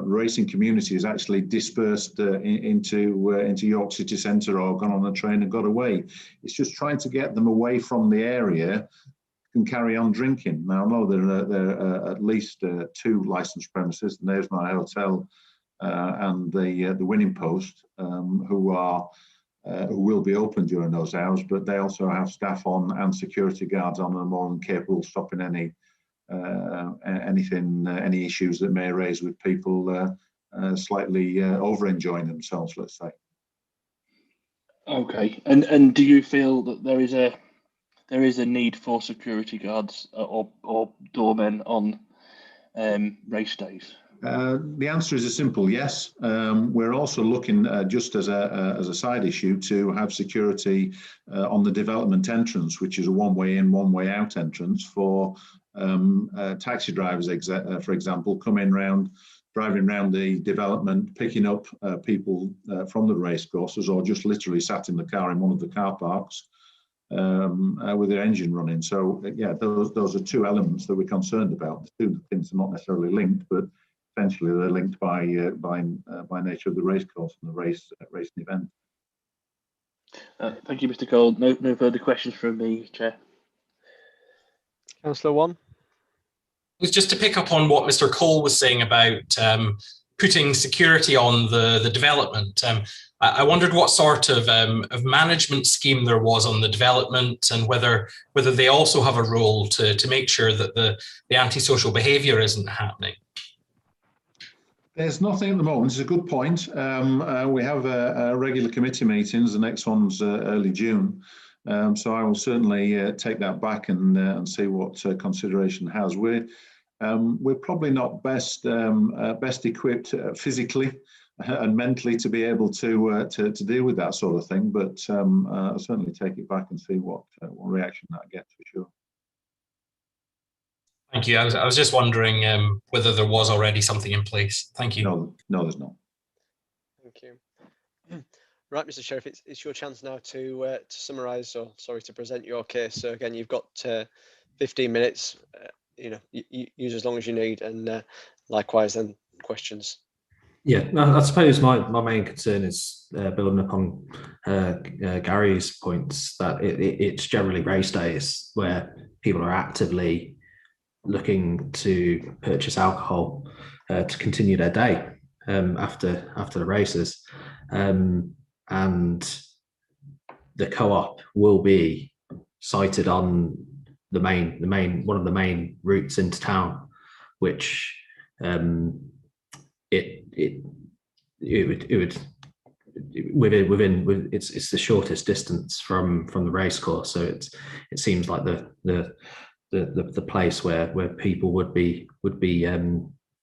racing community is actually dispersed into York City Centre or gone on a train and got away. It's just trying to get them away from the area and carry on drinking. Now, I know there are at least 2 licensed premises, the Knavesmire Hotel and the Winning Post, who will be open during those hours, but they also have staff on and security guards on and are more than capable of stopping any issues that may arise with people slightly over enjoying themselves, let's say. Okay, and do you feel that there is a need for security guards or doormen on race days? The answer is a simple yes. We're also looking, just as a side issue, to have security on the development entrance, which is a one-way in, one-way out entrance for taxi drivers, for example, coming round driving around the development, picking up people from the racecourses, or just literally sat in the car in one of the car parks with their engine running. So yeah, those are two elements that we're concerned about. The two things are not necessarily linked, but essentially they're linked by nature of the racecourse and the racing event. Thank you, Mr. Cole. No further questions from me, Chair. Councillor Wan. It was just to pick up on what Mr. Cole was saying about putting security on the development. I wondered what sort of management scheme there was on the development, and whether they also have a role to make sure that the antisocial behaviour isn't happening. There's nothing at the moment. It's a good point. We have regular committee meetings. The next one's early June. So I will certainly take that back and see what consideration it has. We're probably not best equipped physically and mentally to be able to deal with that sort of thing. But I'll certainly take it back and see what reaction that gets, for sure. Thank you. I was just wondering whether there was already something in place. Thank you. No, there's not. Thank you. Right, Mr. Sheriff, it's your chance now to summarise, or sorry, to present your case. So again, you've got 15 minutes. Use as long as you need, and likewise then questions. Yeah, I suppose my main concern is building upon Gary's points, that it's generally race days where people are actively looking to purchase alcohol to continue their day after the races, and the co-op will be sited on one of the main routes into town, which it would it's the shortest distance from the race course, so it seems like the place where people would be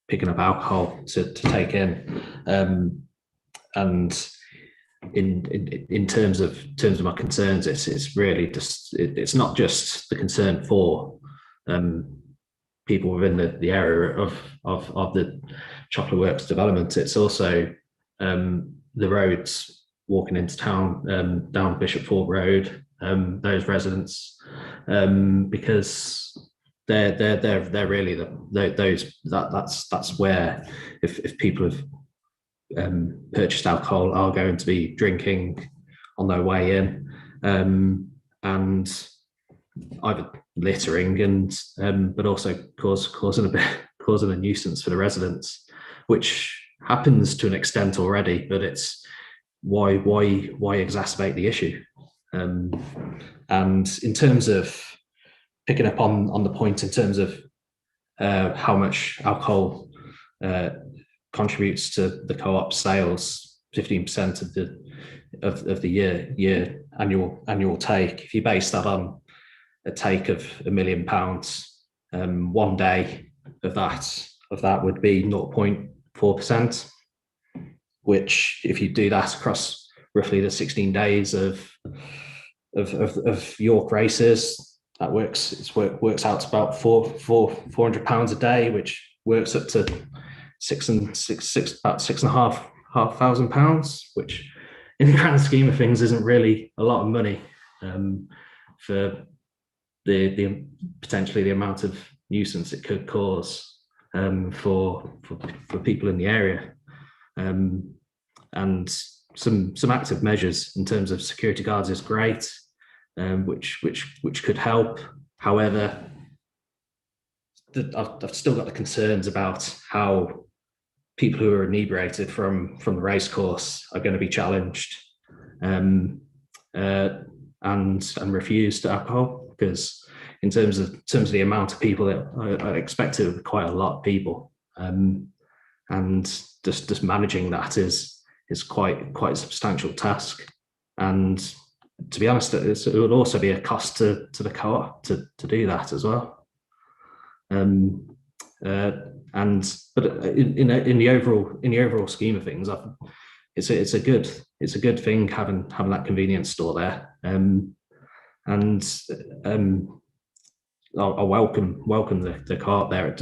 picking up alcohol to take in, and in terms of my concerns, it's really just it's not just the concern for people within the area of the Chocolate Works development. It's also the roads walking into town down Bishop Fort Road, those residents, because they're really that's where if people have purchased alcohol are going to be drinking on their way in, and either littering and but also causing a nuisance for the residents, which happens to an extent already, but it's why exacerbate the issue. And in terms of picking up on the point in terms of how much alcohol contributes to the co-op sales, 15% of the year annual take. If you base that on a take of £1 million, 1 day of that would be 0.4%, which, if you do that across roughly the 16 days of York races, that works out to about £400 a day, which works up to about £6,500, which in the grand scheme of things isn't really a lot of money for the potentially the amount of nuisance it could cause for people in the area, and some active measures in terms of security guards is great, which could help. However, I've still got the concerns about how people who are inebriated from the race course are going to be challenged and refused alcohol, because in terms of the amount of people that I expect it would be quite a lot of people, and just managing that is quite a substantial task. And to be honest, it would also be a cost to the co-op to do that as well. But in the overall scheme of things, it's a good thing having that convenience store there, and I welcome the co-op there.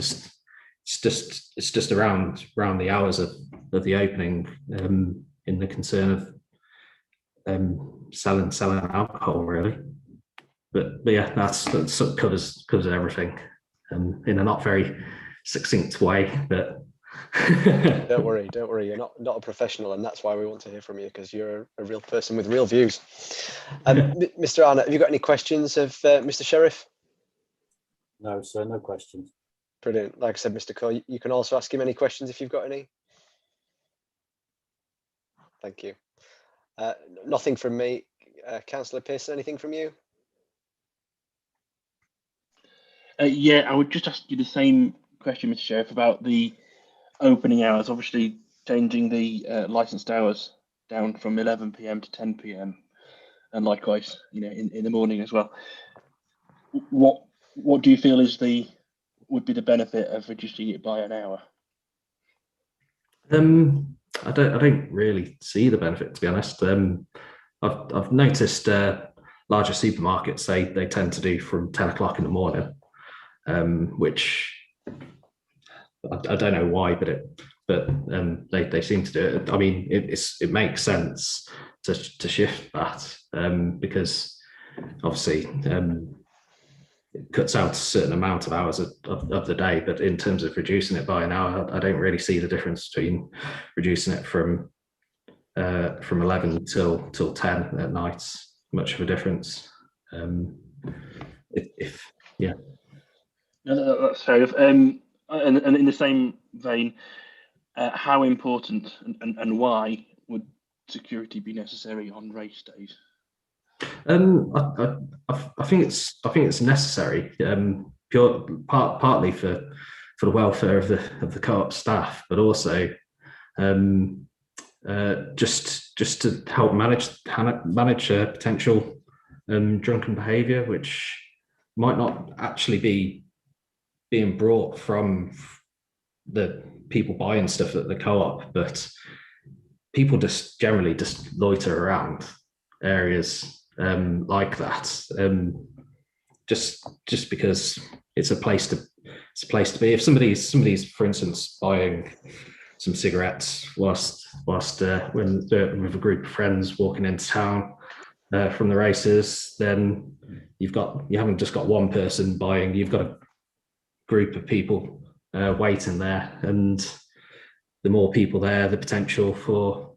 it's just around the hours of the opening, in the concern of selling alcohol, really. But yeah, that sort of covers everything, in a not very succinct way. But don't worry, you're not a professional, and that's why we want to hear from you, because you're a real person with real views. Mr. Arnott, have you got any questions of Mr. Sheriff? No, sir, no questions. Brilliant. Like I said, Mr. Cole, you can also ask him any questions if you've got any. Thank you. Nothing from me. Councillor Pearson, anything from you? Yeah, I would just ask you the same question, Mr. Sheriff, about the opening hours. Obviously, changing the licensed hours down from 11 p.m. to 10 p.m. and likewise, in the morning as well. What do you feel would be the benefit of reducing it by an hour? I don't really see the benefit, to be honest. I've noticed larger supermarkets, they tend to do from 10 o'clock in the morning, which I don't know why, but they seem to do it. I mean, it makes sense to shift that, because obviously it cuts out a certain amount of hours of the day. But in terms of reducing it by an hour, I don't really see the difference between reducing it from 11 till 10 at night. Much of a difference. Yeah. No, that's fair enough. And in the same vein, how important and why would security be necessary on race days? I think it's necessary, partly for the welfare of the co-op staff, but also just to help manage potential drunken behaviour, which might not actually be being brought from the people buying stuff at the co-op, but people just generally just loiter around areas like that, just because it's a place to be. If somebody's for instance buying some cigarettes whilst when with a group of friends walking into town from the races, then you haven't just got one person buying, you've got a group of people waiting there, and the more people there, the potential for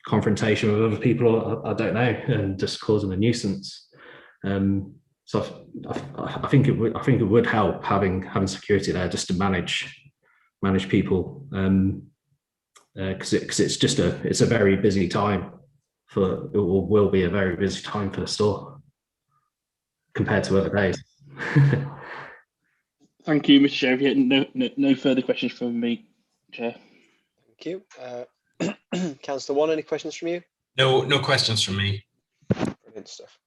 confrontation with other people, I don't know, and just causing a nuisance. So I think it would help having security there, just to manage people, because it's a very busy time will be a very busy time for the store compared to other days. Thank you, Mr. Sheriff. Yeah, no further questions from me, Chair. Thank you. Councillor One, any questions from you? No questions from me. Brilliant stuff.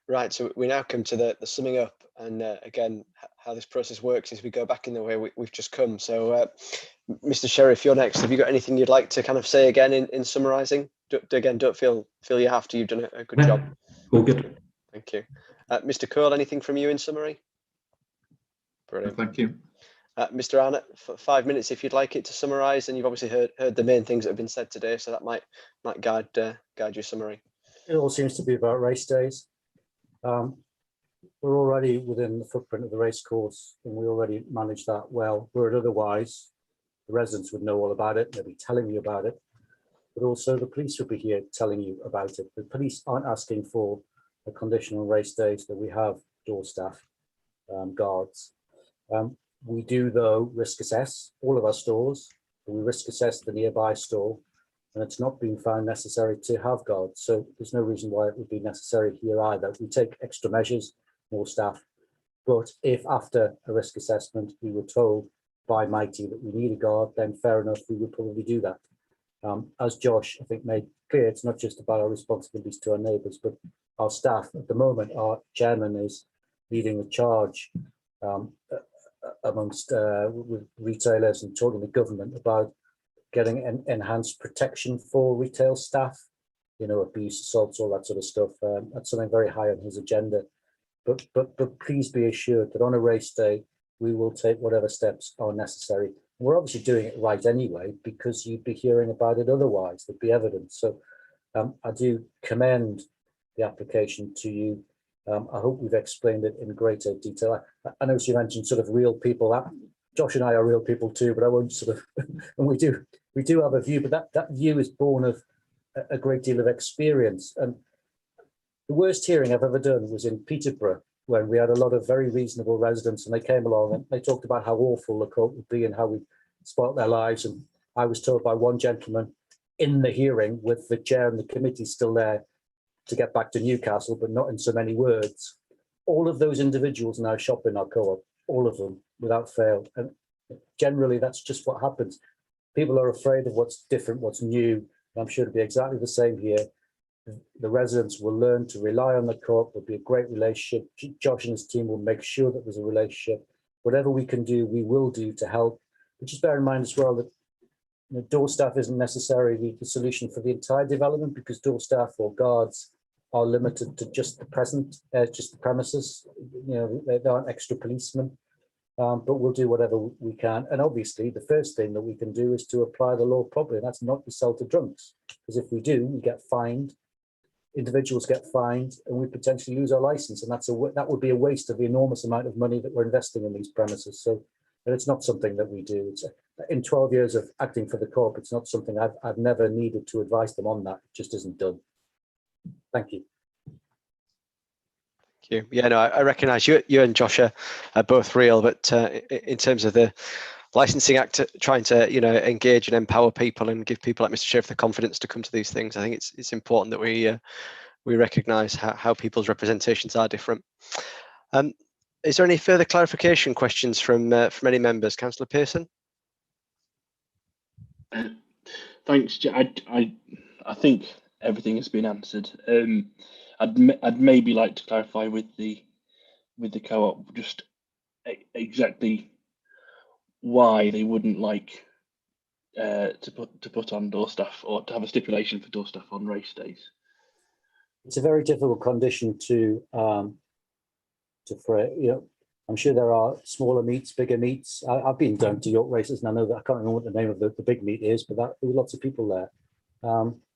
Right, so we now come to the summing up, and again, how this process works is we go back in the way we've just come. So, Mr. Sheriff, you're next. Have you got anything you'd like to kind of say again in summarising? Again, don't feel you have to. You've done a good job. All good. Thank you. Mr. Cole, anything from you in summary? Brilliant. Thank you. Mr. Arnott, for 5 minutes, if you'd like it to summarise, and you've obviously heard the main things that have been said today, so that might guide your summary. It all seems to be about race days. We're already within the footprint of the race course, and we already manage that well. Were it otherwise, the residents would know all about it, they'd be telling you about it, but also the police would be here telling you about it. The police aren't asking for a condition on race days that we have door staff, guards. We do, though, risk assess all of our stores. We risk assess the nearby store, and it's not been found necessary to have guards. So there's no reason why it would be necessary here either. We take extra measures, more staff. But if after a risk assessment we were told by Mighty that we need a guard, then fair enough, we would probably do that. As Josh, I think, made clear, it's not just about our responsibilities to our neighbours, but our staff. At the moment, our chairman is leading the charge amongst with retailers and talking to government about getting enhanced protection for retail staff, abuse, assaults, all that sort of stuff. That's something very high on his agenda. But please be assured that on a race day, we will take whatever steps are necessary. We're obviously doing it right anyway, because you'd be hearing about it otherwise. There'd be evidence. So I do commend the application to you. I hope we've explained it in greater detail. I know you mentioned sort of real people. Josh and I are real people too, but I won't sort of, and we do have a view, but that view is born of a great deal of experience. And the worst hearing I've ever done was in Peterborough, when we had a lot of very reasonable residents, and they came along and they talked about how awful the court would be and how we spoilt their lives. And I was told by one gentleman in the hearing, with the chair and the committee still there, to get back to Newcastle, but not in so many words. All of those individuals now shop in our co-op, all of them, without fail. And generally, that's just what happens. People are afraid of what's different, what's new. I'm sure it'll be exactly the same here. The residents will learn to rely on the co-op. There'll be a great relationship. Josh and his team will make sure that there's a relationship. Whatever we can do, we will do to help. But just bear in mind as well that door staff isn't necessarily the solution for the entire development, because door staff or guards are limited to just the premises. They aren't extra policemen. But we'll do whatever we can. And obviously, the first thing that we can do is to apply the law properly. And that's not to sell to drunks, because if we do, we get fined. Individuals get fined, and we potentially lose our license. And that would be a waste of the enormous amount of money that we're investing in these premises. So it's not something that we do. In 12 years of acting for the co-op, it's not something I've never needed to advise them on that. It just isn't done. Thank you. Thank you. Yeah, no, I recognise you and Josh are both real, but in terms of the Licensing Act, trying to engage and empower people and give people like Mr. Sheriff the confidence to come to these things, I think it's important that we recognise how people's representations are different. Is there any further clarification questions from any members? Councillor Pearson? Thanks. I think everything has been answered. I'd maybe like to clarify with the co-op just exactly why they wouldn't like to put on door staff, or to have a stipulation for door staff on race days. It's a very difficult condition I'm sure there are smaller meets, bigger meets. I've been down to York races, and I know that I can't remember what the name of the big meet is, but there were lots of people there.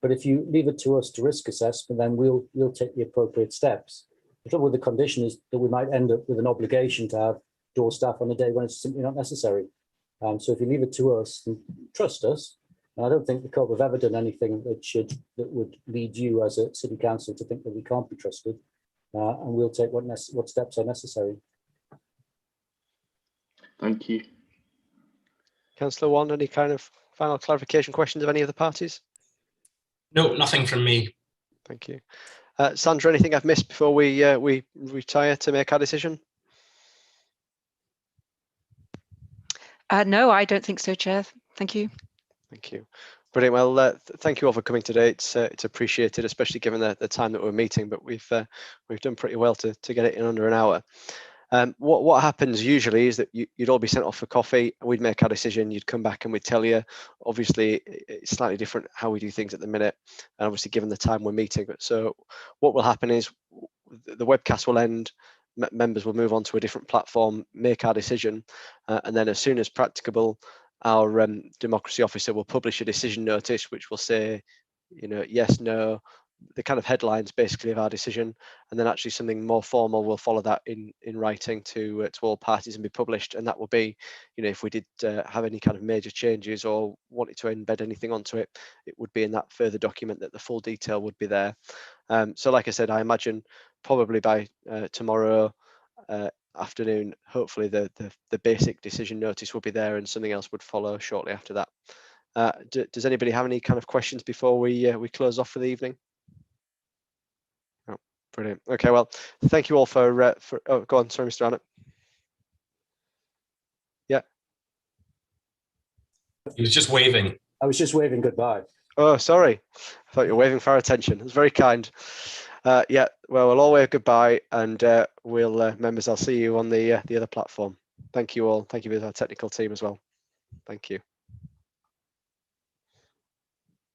But if you leave it to us to risk assess, then we'll take the appropriate steps. The trouble with the condition is that we might end up with an obligation to have door staff on a day when it's simply not necessary. So if you leave it to us and trust us, and I don't think the co-op have ever done anything that would lead you as a city council to think that we can't be trusted, and we'll take what steps are necessary. Thank you. Councillor Wan, any kind of final clarification questions of any of the parties? No, nothing from me. Thank you. Sandra, anything I've missed before we retire to make our decision? No, I don't think so, Chair. Thank you. Thank you. Brilliant. Well, thank you all for coming today. It's appreciated, especially given the time that we're meeting. But we've done pretty well to get it in under an hour. What happens usually is that you'd all be sent off for coffee. We'd make our decision. You'd come back and we'd tell you. Obviously, it's slightly different how we do things at the minute, and obviously given the time we're meeting. So what will happen is the webcast will end. Members will move on to a different platform, make our decision, and then as soon as practicable, our democracy officer will publish a decision notice, which will say, yes, no, the kind of headlines basically of our decision, and then actually something more formal will follow that in writing to all parties and be published. And that will be, if we did have any kind of major changes or wanted to embed anything onto it, it would be in that further document that the full detail would be there. So like I said, I imagine probably by tomorrow afternoon, hopefully the basic decision notice will be there and something else would follow shortly after that. Does anybody have any kind of questions before we close off for the evening? Oh, brilliant. Okay, well, thank you all for oh, go on, sorry, Mr. Arnott. Yeah. He was just waving. I was just waving goodbye. Oh, sorry. I thought you were waving for our attention. It was very kind. Yeah, well, we'll all wave goodbye, and members, I'll see you on the other platform. Thank you all. Thank you for our technical team as well. Thank you.